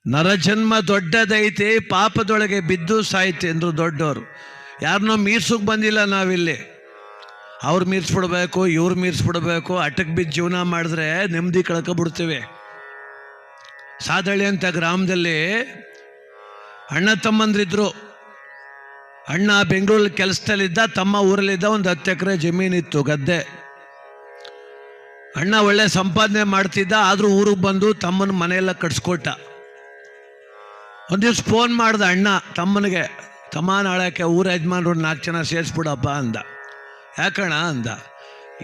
ನರಜನ್ಮ ದೊಡ್ಡದೈತೆ, ಪಾಪದೊಳಗೆ ಬಿದ್ದು ಸಾಯ್ತೆ ಅಂದರು ದೊಡ್ಡವರು. ಯಾರನ್ನೋ ಮೀರ್ಸೋಕೆ ಬಂದಿಲ್ಲ ನಾವಿಲ್ಲಿ. ಅವ್ರು ಮೀರ್ಸ್ಬಿಡ್ಬೇಕು, ಇವ್ರು ಮೀರ್ಸ್ಬಿಡ್ಬೇಕು, ಅಟಕ್ ಬಿದ್ದು ಜೀವನ ಮಾಡಿದ್ರೆ ನೆಮ್ಮದಿ ಕಳ್ಕೊಬಿಡ್ತೀವಿ. ಸಾದಳ್ಳಿ ಅಂತ ಗ್ರಾಮದಲ್ಲಿ ಅಣ್ಣ ತಮ್ಮಂದ್ರಿದ್ರು. ಅಣ್ಣ ಬೆಂಗಳೂರಲ್ಲಿ ಕೆಲಸದಲ್ಲಿದ್ದ, ತಮ್ಮ ಊರಲ್ಲಿದ್ದ. ಒಂದು 10 ಎಕರೆ ಜಮೀನಿತ್ತು, ಗದ್ದೆ. ಅಣ್ಣ ಒಳ್ಳೆ ಸಂಪಾದನೆ ಮಾಡ್ತಿದ್ದ, ಆದರೂ ಊರಿಗೆ ಬಂದು ತಮ್ಮನ ಮನೆಯೆಲ್ಲ ಕಟ್ಸ್ಕೊಟ್ಟ. ಒಂದು ದಿವ್ಸ ಫೋನ್ ಮಾಡ್ದ ಅಣ್ಣ ತಮ್ಮನಿಗೆ, ತಮ್ಮ ನಾಳಕ್ಕೆ ಊರ ಯಜಮಾನ್ರು 4 ಜನ ಸೇರಿಸ್ಬಿಡಪ್ಪ ಅಂದ. ಯಾಕಣ್ಣ ಅಂದ.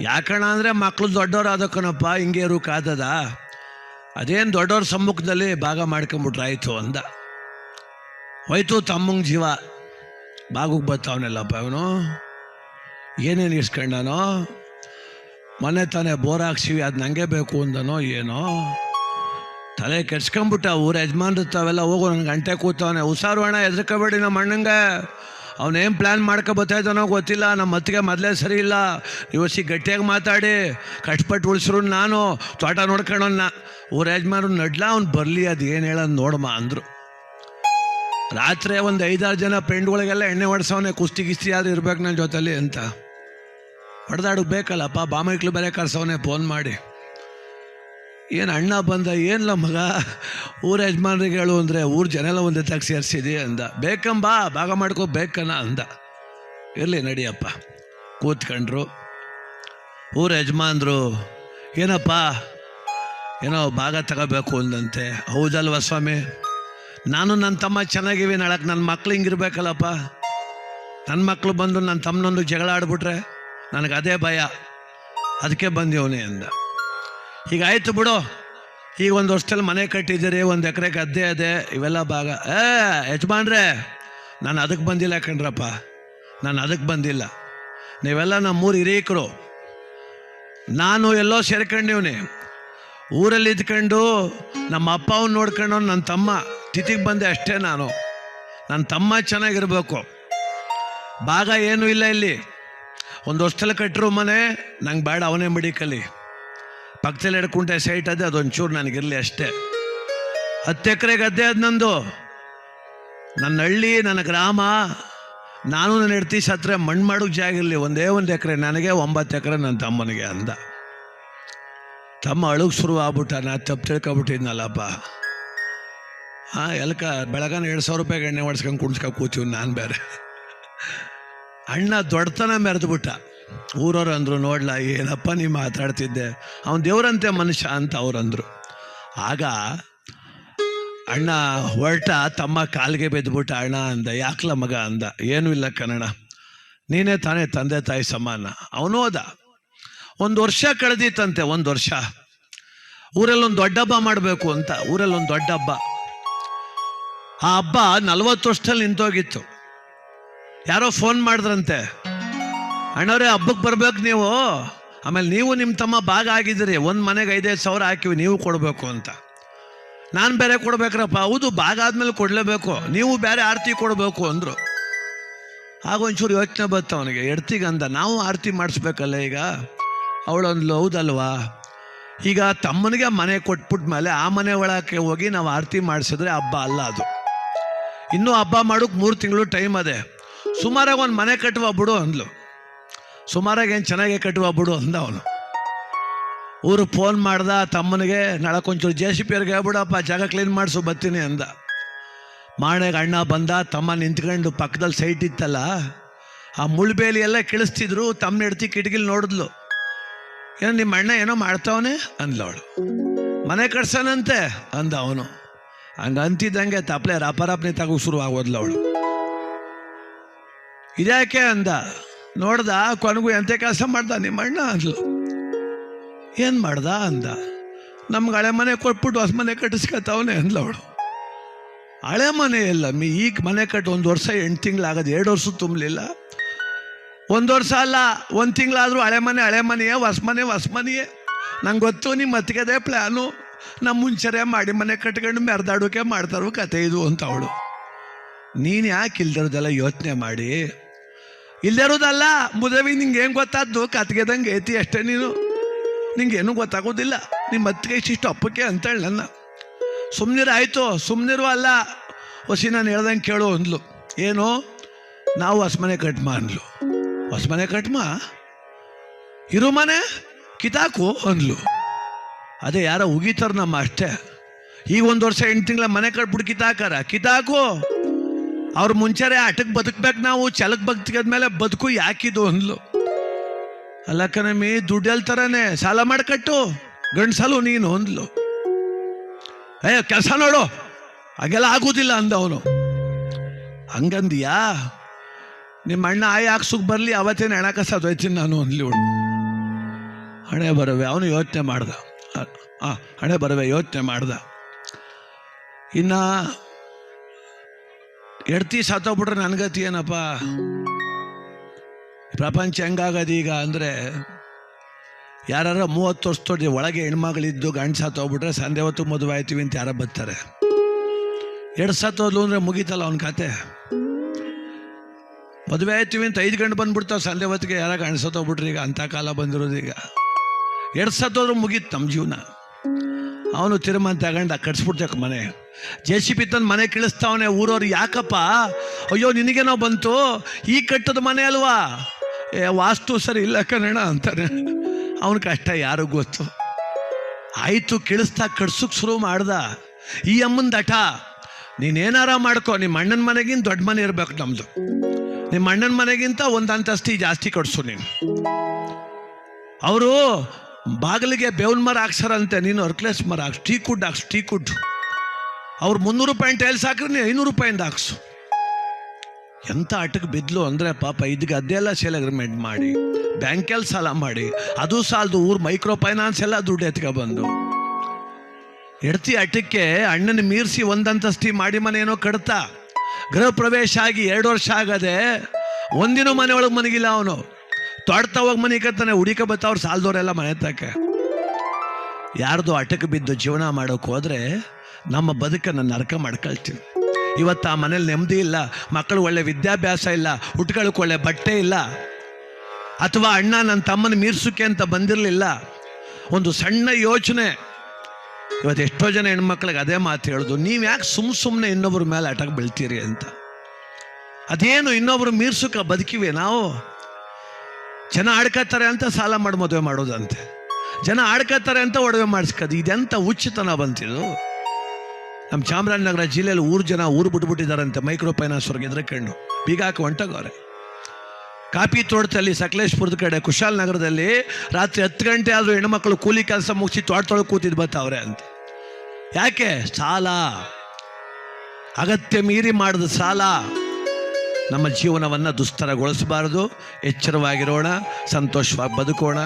ಯಾಕಣ್ಣ ಅಂದರೆ ಮಕ್ಕಳು ದೊಡ್ಡವ್ರು ಆದಕ್ಕನಪ್ಪ, ಹಿಂಗೆ ಇರೋಕ್ಕಾದದ, ಅದೇನು ದೊಡ್ಡವ್ರ ಸಮ್ಮುಖದಲ್ಲಿ ಭಾಗ ಮಾಡ್ಕೊಂಬಿಟ್ರಾಯ್ತು ಅಂದ. ಹೋಯ್ತು ತಮ್ಮಂಗೆ ಜೀವ. ಬಾಗುಗೆ ಬರ್ತಾವನೆಲ್ಲಪ್ಪ ಇವನು, ಏನೇನು ಇಸ್ಕೊಂಡನೋ, ಮನೆ ತಾನೇ ಬೋರ್ ಹಾಕ್ಸಿವಿ, ಅದು ನನಗೆ ಬೇಕು ಅಂದನೋ ಏನೋ, ತಲೆ ಕೆಡ್ಸ್ಕೊಂಬಿಟ್ಟ. ಊರ ಯಜಮಾನ್ರಿರ್ತಾವೆಲ್ಲ, ಹೋಗು ನನಗೆ ಗಂಟೆ ಕೂತವನೆ, ಹುಷಾರು ಅಣ್ಣ, ಹೆದರ್ಕೋಬೇಡಿ ನಮ್ಮ ಅಣ್ಣಂಗೆ, ಅವನೇನು ಪ್ಲ್ಯಾನ್ ಮಾಡ್ಕೊಬತ್ತಾಯ್ತಾನೋ ಗೊತ್ತಿಲ್ಲ, ನಮ್ಮ ಅತ್ತಿಗೆ ಮೊದಲೇ ಸರಿ ಇಲ್ಲ, ಇವಸಿ ಗಟ್ಟಿಯಾಗಿ ಮಾತಾಡಿ ಕಷ್ಟಪಟ್ಟು ಉಳಿಸ್ರು, ನಾನು ತೋಟ ನೋಡ್ಕೊಳ್ಳೋಣ. ಊರ ಯಜಮಾನ್ರು ನಡ್ಲ, ಅವ್ನು ಬರಲಿ, ಅದು ಏನು ಹೇಳೋದು ನೋಡಮ್ಮ ಅಂದರು. ರಾತ್ರಿ ಒಂದು 5-6 ಜನ ಫ್ರೆಂಡ್ಗಳಿಗೆಲ್ಲ ಎಣ್ಣೆ ಹೊಡ್ಸವನೆ, ಕುಸ್ತಿ ಗಿಸ್ತಿ ಆದರೂ ಇರ್ಬೇಕು ನನ್ನ ಜೊತೆಲಿ ಅಂತ. ಹೊಡೆದಾಡಕ್ಕೆ ಬೇಕಲ್ಲಪ್ಪ, ಬಾಮೈಕ್ಳು ಬೇರೆ ಕರ್ಸವನೆ ಫೋನ್ ಮಾಡಿ. ಏನು ಅಣ್ಣ ಬಂದ, ಏನಿಲ್ಲ ಮಗ, ಊರ ಯಜಮಾನ್ರಿಗೆ ಹೇಳು ಅಂದರೆ ಊರು ಜನ ಎಲ್ಲ ಒಂದೇ ತಾಗ ಸೇರಿಸಿದಿ ಅಂದ. ಬೇಕಂಬ, ಭಾಗ ಮಾಡ್ಕೋ ಬೇಕನ ಅಂದ. ಇರಲಿ ನಡಿಯಪ್ಪ. ಕೂತ್ಕೊಂಡ್ರು. ಊರ ಯಜಮಾನ್ರು, ಏನಪ್ಪ ಏನೋ ಭಾಗ ತಗೋಬೇಕು ಅಂದಂತೆ. ಹೌದಲ್ವ ಸ್ವಾಮಿ, ನಾನು ನನ್ನ ತಮ್ಮ ಚೆನ್ನಾಗಿವಿ, ನಾಳಕ್ಕೆ ನನ್ನ ಮಕ್ಳು ಹಿಂಗಿರ್ಬೇಕಲ್ಲಪ್ಪ, ನನ್ನ ಮಕ್ಕಳು ಬಂದು ನನ್ನ ತಮ್ಮನೊಂದು ಜಗಳ ಆಡ್ಬಿಟ್ರೆ ನನಗೆ ಅದೇ ಭಯ, ಅದಕ್ಕೆ ಬಂದಿವನೇ ಅಂದ. ಹೀಗಾಯ್ತು ಬಿಡು, ಈಗ ಒಂದು ವರ್ಷದಲ್ಲಿ ಮನೆ ಕಟ್ಟಿದ್ದೀರಿ, 1 ಎಕರೆ ಗದ್ದೆ ಅದೇ, ಇವೆಲ್ಲ ಭಾಗ. ಯಜಮಾನ್ರೆ, ನಾನು ಅದಕ್ಕೆ ಬಂದಿಲ್ಲ ಕಣ್ರಪ್ಪ, ನಾನು ಅದಕ್ಕೆ ಬಂದಿಲ್ಲ. ನೀವೆಲ್ಲ ನಮ್ಮೂರು ಹಿರೀಕರು, ನಾನು ಎಲ್ಲೋ ಸೇರ್ಕೊಂಡಿವ್ನಿ. ಊರಲ್ಲಿ ಇದ್ಕೊಂಡು ನಮ್ಮ ಅಪ್ಪ ಅವ್ನು ನೋಡ್ಕೊಂಡು ನನ್ನ ತಮ್ಮ ತಿಥಿಗೆ ಬಂದೆ ಅಷ್ಟೇ. ನಾನು ನನ್ನ ತಮ್ಮ ಚೆನ್ನಾಗಿರ್ಬೇಕು, ಭಾಗ ಏನೂ ಇಲ್ಲ ಇಲ್ಲಿ. ಒಂದು ವರ್ಷದಲ್ಲಿ ಕಟ್ಟರು ಮನೆ, ನಂಗೆ ಬೇಡ, ಅವನೇ ಮಡಿಕಲಿ. ಪಕ್ಕದಲ್ಲಿ 2 ಕುಂಟೆ ಸೈಟ್ ಅದೇ, ಅದೊಂಚೂರು ನನಗಿರಲಿ ಅಷ್ಟೇ. 10 ಎಕರೆ ಗದ್ದೆ ಅದು ನಂದು, ನನ್ನ ಹಳ್ಳಿ, ನನ್ನ ಗ್ರಾಮ. ನಾನು ನನ್ನ ಹೆಂಡತಿ ಸತ್ರೆ ಮಣ್ಣು ಮಾಡೋಕ್ಕೆ ಜಾಗ ಇರಲಿ, ಒಂದೇ 1 ಎಕರೆ ನನಗೆ, 9 ಎಕರೆ ನನ್ನ ತಮ್ಮನಿಗೆ ಅಂದ. ತಮ್ಮ ಅಳುಗೆ ಶುರು ಆಗ್ಬಿಟ್ಟ. ನಾ ತಪ್ಪು ತಿಳ್ಕೊಬಿಟ್ಟಿದ್ನಲ್ಲಪ್ಪ. ಎಲ್ಕ ಬೆಳಗಾನ 2,000 ರೂಪಾಯಿಗೆ ಎಣ್ಣೆ ಹೊಡ್ಸ್ಕೊಂಡು ಕುಣಿಸ್ಕೊಂಡು ಕೂತೀವಿ ನಾನು ಬೇರೆ. ಅಣ್ಣ ದೊಡ್ಡತನ ಮೆರೆದ್ಬಿಟ್ಟ. ಊರವ್ರು ಅಂದರು, ನೋಡ್ಲ ಏನಪ್ಪ ನೀ ಮಾತಾಡ್ತಿದ್ದೆ, ಅವನು ದೇವ್ರಂತೆ ಮನುಷ್ಯ ಅಂತ ಅವ್ರಂದರು. ಆಗ ಅಣ್ಣ ಹೊರಟ, ತಮ್ಮ ಕಾಲಿಗೆ ಬೆದ್ಬಿಟ್ಟ. ಅಣ್ಣ ಅಂದ. ಯಾಕಲ ಮಗ ಅಂದ. ಏನೂ ಇಲ್ಲ ಕನ್ನಡ, ನೀನೇ ತಾನೇ ತಂದೆ ತಾಯಿ ಸಮಾನ. ಅವನು ಹೋದ. 1 ವರ್ಷ ಕಳೆದಿತ್ತಂತೆ. 1 ವರ್ಷ ಊರಲ್ಲೊಂದು ದೊಡ್ಡ ಹಬ್ಬ ಮಾಡಬೇಕು ಅಂತ. ಊರಲ್ಲೊಂದು ದೊಡ್ಡ ಹಬ್ಬ. ಆ ಹಬ್ಬ 40 ವರ್ಷದಲ್ಲಿ ನಿಂತೋಗಿತ್ತು. ಯಾರೋ ಫೋನ್ ಮಾಡಿದ್ರಂತೆ, ಅಣ್ಣವ್ರೆ ಹಬ್ಬಕ್ಕೆ ಬರ್ಬೇಕು ನೀವು, ಆಮೇಲೆ ನೀವು ನಿಮ್ಮ ತಮ್ಮ ಭಾಗ ಆಗಿದ್ದೀರಿ, ಒಂದು ಮನೆಗೆ 5-5 ಸಾವಿರ ಹಾಕಿವಿ, ನೀವು ಕೊಡಬೇಕು ಅಂತ. ನಾನು ಬೇರೆ ಕೊಡ್ಬೇಕ್ರಪ್ಪ. ಹೌದು, ಭಾಗ ಆದಮೇಲೆ ಕೊಡಲೇಬೇಕು, ನೀವು ಬೇರೆ ಆರತಿ ಕೊಡಬೇಕು ಅಂದರು. ಆಗ ಒಂಚೂರು ಯೋಚನೆ ಬತ್ತು ಅವನಿಗೆ. ಎಡ್ತಿಗಂದ, ನಾವು ಆರತಿ ಮಾಡಿಸ್ಬೇಕಲ್ಲ ಈಗ. ಅವಳೊಂದ್ಲು, ಹೌದಲ್ವಾ, ಈಗ ತಮ್ಮನಿಗೆ ಮನೆ ಕೊಟ್ಬಿಟ್ಟ ಮೇಲೆ ಆ ಮನೆ ಒಳಕ್ಕೆ ಹೋಗಿ ನಾವು ಆರತಿ ಮಾಡಿಸಿದ್ರೆ ಹಬ್ಬ ಅಲ್ಲ ಅದು. ಇನ್ನೂ ಹಬ್ಬ ಮಾಡೋಕ್ಕೆ 3 ತಿಂಗಳು ಟೈಮ್ ಅದೇ. ಸುಮಾರಾಗಿ ಒಂದು ಮನೆ ಕಟ್ಟುವ ಬಿಡು ಅಂದ್ಲು. ಸುಮಾರಾಗಿ ಏನು ಚೆನ್ನಾಗೆ ಕಟ್ಟುವ ಬಿಡು ಅಂದ ಅವನು. ಊರಿಗೆ ಫೋನ್ ಮಾಡ್ದ ತಮ್ಮನಿಗೆ, ನಾಳೆ ಒಂಚೂರು JCP ಅವ್ರಿಗೆ ಹೇಳ್ಬಿಡಪ್ಪ, ಜಾಗ ಕ್ಲೀನ್ ಮಾಡಿಸು ಬರ್ತೀನಿ ಅಂದ. ಮಾಣೆಗೆ ಅಣ್ಣ ಬಂದ. ತಮ್ಮ ನಿಂತ್ಕೊಂಡು ಪಕ್ಕದಲ್ಲಿ ಸೈಟ್ ಇತ್ತಲ್ಲ, ಆ ಮುಳ್ಬೇಲಿ ಎಲ್ಲ ಕಿಳಿಸ್ತಿದ್ರು. ತಮ್ಮ ಹೆಂಡ್ತಿ ಕಿಟಕಿಲಿ ನೋಡಿದ್ಲು. ಏನೋ ನಿಮ್ಮ ಅಣ್ಣ ಏನೋ ಮಾಡ್ತಾವನೆ ಅಂದ್ಲು ಅವಳು. ಮನೆ ಕಟ್ಸೋಣಂತೆ ಅಂದ ಅವನು. ಹಂಗೆ ಅಂತಿದ್ದಂಗೆ ತಪ್ಪಲೆ ರಪರಪ್ನೆ ತಗೋ ಶುರು ಆಗೋದ್ಲು ಅವಳು. ಇದ್ಯಾಕೆ ಅಂದ. ನೋಡ್ದ, ಕೊನೆಗೂ ಎಂಥ ಕೆಲಸ ಮಾಡ್ದ ನಿಮ್ಮ ಅಣ್ಣ ಅಂದ್ಲು. ಏನು ಮಾಡ್ದ ಅಂದ. ನಮ್ಗೆ ಹಳೆ ಮನೆ ಕೊಟ್ಬಿಟ್ಟು ಹೊಸ ಮನೆ ಕಟ್ಟಿಸ್ಕೊತಾವನೆ ಅಂದ್ಲು ಅವಳು. ಹಳೆ ಮನೆ ಇಲ್ಲ ಈಗ ಮನೆ ಕಟ್ಟು 1 ವರ್ಷ 8 ತಿಂಗಳಾಗದು. 2 ವರ್ಷ ತುಂಬಲಿಲ್ಲ. 1 ವರ್ಷ ಅಲ್ಲ, 1 ತಿಂಗಳಾದರೂ ಹಳೆ ಮನೆಯೇ, ಹೊಸ ಮನೆಯೇ. ನಂಗೆ ಗೊತ್ತು ನಿಮ್ಮ ಅತ್ತಿಗೆದೇ ಪ್ಲ್ಯಾನು. ನಮ್ಮ ಮುಂಚೆರೆ ಮಾಡಿ ಮನೆ ಕಟ್ಕೊಂಡು ಮೆರೆದಾಡೋಕೆ ಮಾಡ್ತಾರೋ ಕತೆ ಇದು ಅಂತ ಅವಳು. ನೀನು ಯಾಕೆ ಇಲ್ದಿರೋದೆಲ್ಲ ಯೋಚನೆ ಮಾಡಿ. ಇಲ್ದಿರೋದಲ್ಲ ಮುದವಿ, ನಿಂಗೆ ಏನು ಗೊತ್ತಾದ್ದು, ಕತ್ಗೆದಂಗೆ ಐತಿ ಅಷ್ಟೇ. ನಿಂಗೇನು ಗೊತ್ತಾಗೋದಿಲ್ಲ. ನಿಮ್ಮ ಅತ್ತಿಗೆ ಇಷ್ಟು ಅಪ್ಪಕ್ಕೆ ಅಂತೇಳಿ ನನ್ನ ಸುಮ್ಮನಿರು ಆಯಿತು, ಸುಮ್ಮನಿರು ಅಲ್ಲ ಹೊಸಿ ನಾನು ಹೇಳ್ದಂಗೆ ಕೇಳು ಅಂದ್ಲು. ಏನು? ನಾವು ಹೊಸ್ಮನೆ ಕಟ್ಮ ಅಂದ್ಲು. ಹೊಸ್ಮನೆ ಕಟ್ಮ? ಇರು ಮನೆ ಕಿತಾಕು ಅಂದ್ಲು. ಅದೇ ಯಾರೋ ಉಗಿತಾರ ನಮ್ಮ ಅಷ್ಟೇ. ಈಗ 1 ವರ್ಷ 8 ತಿಂಗಳ ಮನೆ ಕಟ್ಬಿಟ್ಟು ಕಿತಾಕು. ಅವ್ರ ಮುಂಚೆರೆ ಆಟಕ್ಕೆ ಬದುಕ್ಬೇಕು, ನಾವು ಛಲಕ್ಕೆ ಬದುಕಿದ್ಮೇಲೆ ಬದುಕು ಯಾಕಿದು ಅಂದ್ಲು. ಅಲ್ಲ ಕಣಮಿ, ದುಡ್ಡು ಹೇಳ್ತಾರನೆ, ಸಾಲ ಮಾಡಿಕಟ್ಟು ಗಂಡ್ಸಲು ನೀನು ಅಂದ್ಲು. ಕೆಲಸ ನೋಡು, ಹಾಗೆಲ್ಲ ಆಗೋದಿಲ್ಲ ಅಂದವನು. ಹಂಗಂದಿಯಾ? ನಿಮ್ಮ ಅಣ್ಣ ಆಯ ಹಾಕ್ಸುಕ್ ಬರಲಿ, ಅವತ್ತೇನು ಹೆಣ ಕಸ ದೊಯ್ತೀನಿ ನಾನು ಅಂದ್ಲಿ. ಹಣೆ ಬರವೆ ಅವನು ಯೋಚನೆ ಮಾಡ್ದ. ಹಣೆ ಬರವೆ ಯೋಚನೆ ಮಾಡ್ದ. ಇನ್ನು ಎಡ್ತಿ ಸತ್ತೋಗ್ಬಿಟ್ರೆ ನನ್ಗತಿ ಏನಪ್ಪ? ಪ್ರಪಂಚ ಹೆಂಗಾಗದು ಈಗ ಅಂದರೆ, ಯಾರು 30 ವರ್ಷ ಒಳಗೆ ಹೆಣ್ಮಗಳಿದ್ದು ಗಂಡು ಸತ್ತೋಗ್ಬಿಟ್ರೆ ಸಂದೆ ಹೊತ್ತು ಮದುವೆ ಆಯ್ತೀವಿ ಅಂತ ಯಾರ ಬರ್ತಾರೆ. 2 ಸತ್ತೋದ್ಲು ಅಂದರೆ ಮುಗೀತಲ್ಲ ಅವನ ಕತೆ. ಮದುವೆ ಆಯ್ತೀವಿ ಅಂತ 5 ಗಂಟೆ ಬಂದ್ಬಿಡ್ತಾವೆ ಸಂದೆ ಹೊತ್ತಿಗೆ. ಯಾರ ಗಂಡು ಸತ್ತೋಗ್ಬಿಟ್ರಿ ಈಗ, ಅಂಥ ಕಾಲ ಬಂದಿರೋದು ಈಗ. 2 ಸತ್ತೋದ್ರೂ ಮುಗೀತು ನಮ್ಮ ಜೀವನ. ಅವನು ತಿರುಮಂತ ತಗೊಂಡ ಕಟ್ಸ್ಬಿಡ್ತಕ್ಕ ಮನೆ. JCB ತಂದು ಮನೆ ಕಳಿಸ್ತಾವನೆ. ಊರವ್ರು ಯಾಕಪ್ಪ? ಅಯ್ಯೋ ನಿನಗೇನೋ ಬಂತು, ಈ ಕಟ್ಟದ ಮನೆ ಅಲ್ವಾ, ವಾಸ್ತು ಸರಿ ಇಲ್ಲ ಕಣಣ ಅಂತಾನೆ. ಅವನ ಕಷ್ಟ ಯಾರಿಗೂ ಗೊತ್ತು. ಆಯಿತು, ಕಳಿಸ್ತಾ ಕಟ್ಸೋಕ್ಕೆ ಶುರು ಮಾಡ್ದ. ಈ ಅಮ್ಮನ ದಟ, ನೀನೇನಾರ ಮಾಡ್ಕೊ, ನಿಮ್ಮ ಅಣ್ಣನ ಮನೆಗಿಂತ ದೊಡ್ಡ ಮನೆ ಇರ್ಬೇಕು ನಮ್ಮದು. ನಿಮ್ಮ ಅಣ್ಣನ ಮನೆಗಿಂತ 1 ಅಂತಸ್ತಿ ಜಾಸ್ತಿ ಕಟ್ಸು ನೀನು. ಅವರು ಬಾಗಿಲಿಗೆ ಬೇವಿನ ಮರ ಹಾಕ್ಸಾರಂತೆ, ನೀನು ಅರ್ಕ್ಲೆಸ್ ಮರ ಹಾಕ್ಸು, ಟೀಕುಡ್. ಅವ್ರು 300 ರೂಪಾಯಿ ಟೈಲ್ಸ್ ಹಾಕ್ರಿ, ನೀನು 500 ರೂಪಾಯಿಂದ ಹಾಕ್ಸು. ಎಂಥ ಆಟಕ್ಕೆ ಬಿದ್ಲು ಅಂದರೆ ಪಾಪ. ಇದಕ್ಕೆ ಅದೆಲ್ಲ ಸೇಲ್ ಅಗ್ರಿಮೆಂಟ್ ಮಾಡಿ, ಬ್ಯಾಂಕಲ್ಲಿ ಸಾಲ ಮಾಡಿ, ಅದು ಸಾಲದು ಊರು ಮೈಕ್ರೋ ಫೈನಾನ್ಸ್ ಎಲ್ಲ ದುಡ್ಡು ಎತ್ಕೊಬಂದು ಎಡ್ತಿ ಆಟಕ್ಕೆ ಅಣ್ಣನ ಮೀರಿಸಿ 1 ಅಂತಸ್ತಿ ಮಾಡಿ ಮನೆ ಏನೋ ಕಡ್ತಾ. ಗೃಹ ಪ್ರವೇಶ ಆಗಿ 2 ವರ್ಷ ಆಗದೆ ಒಂದಿನ ಮನೆ ಒಳಗೆ ಮನಗಿಲ್ಲ ಅವನು. ತೊಡ್ತಾ ಹೋಗಿ ಮನೆ ಕತ್ತಾನೆ, ಹುಡುಕ ಬತ್ತವ್ರು ಸಾಲದವರೆಲ್ಲ ಮನೆ ತಕ್ಕೆ. ಯಾರ್ದು ಆಟಕ್ಕೆ ಬಿದ್ದು ಜೀವನ ಮಾಡೋಕೆ ಹೋದರೆ ನಮ್ಮ ಬದುಕನ್ನು ನರಕ ಮಾಡ್ಕೊಳ್ತೀವಿ. ಇವತ್ತು ಆ ಮನೇಲಿ ನೆಮ್ಮದಿ ಇಲ್ಲ, ಮಕ್ಕಳು ಒಳ್ಳೆ ವಿದ್ಯಾಭ್ಯಾಸ ಇಲ್ಲ, ಹುಟ್ಕೊಳ್ಳೋಕೆ ಒಳ್ಳೆ ಬಟ್ಟೆ ಇಲ್ಲ, ಅಥವಾ ಅಣ್ಣ ನನ್ನ ತಮ್ಮನ ಮೀರ್ಸೋಕೆ ಅಂತ ಬಂದಿರಲಿಲ್ಲ. ಒಂದು ಸಣ್ಣ ಯೋಚನೆ. ಇವತ್ತು ಎಷ್ಟೋ ಜನ ಹೆಣ್ಮಕ್ಳಿಗೆ ಅದೇ ಮಾತು ಹೇಳೋದು, ನೀವು ಯಾಕೆ ಸುಮ್ಮನೆ ಇನ್ನೊಬ್ಬರ ಮೇಲೆ ಆಟಕ್ಕೆ ಬೀಳ್ತೀರಿ ಅಂತ. ಅದೇನು ಇನ್ನೊಬ್ರು ಮೀರ್ಸೋಕೆ ಬದುಕಿವೆ ನಾವು? ಜನ ಆಡ್ಕೋತಾರೆ ಅಂತ ಸಾಲ ಮಾಡಿ ಮದುವೆ ಮಾಡೋದಂತೆ, ಜನ ಆಡ್ಕೋತಾರೆ ಅಂತ ಒಡವೆ ಮಾಡಿಸ್ಕೋದು. ಇದೆಂಥ ಹುಚ್ಚುತನ ಬಂತಿದ್ದು. ನಮ್ಮ ಚಾಮರಾಜನಗರ ಜಿಲ್ಲೆಯಲ್ಲಿ ಜನ ಊರು ಬಿಟ್ಬಿಟ್ಟಿದ್ದಾರಂತೆ ಮೈಕ್ರೋ ಫೈನಾನ್ಸ್ ಅವ್ರಿಗೆ ಎದ್ರಕಂಡು ಬೀಗ ಹಾಕಿ ಹೊಂಟೋಗವ್ರೆ. ಕಾಪಿ ತೋಟದಲ್ಲಿ ಸಕಲೇಶ್ಪುರದ ಕಡೆ ಕುಶಾಲನಗರದಲ್ಲಿ ರಾತ್ರಿ 10 ಗಂಟೆ ಆದರೂ ಹೆಣ್ಮಕ್ಳು ಕೂಲಿ ಕೆಲಸ ಮುಗಿಸಿ ತೋಟದೊಳಗೆ ಕೂತಿದ್ದು ಬರ್ತಾವ್ರೆ ಅಂತ. ಯಾಕೆ? ಸಾಲ, ಅಗತ್ಯ ಮೀರಿ ಮಾಡಿದ ಸಾಲ. ನಮ್ಮ ಜೀವನವನ್ನು ದುಸ್ತರಗೊಳಿಸಬಾರ್ದು. ಎಚ್ಚರವಾಗಿರೋಣ, ಸಂತೋಷವಾಗಿ ಬದುಕೋಣ.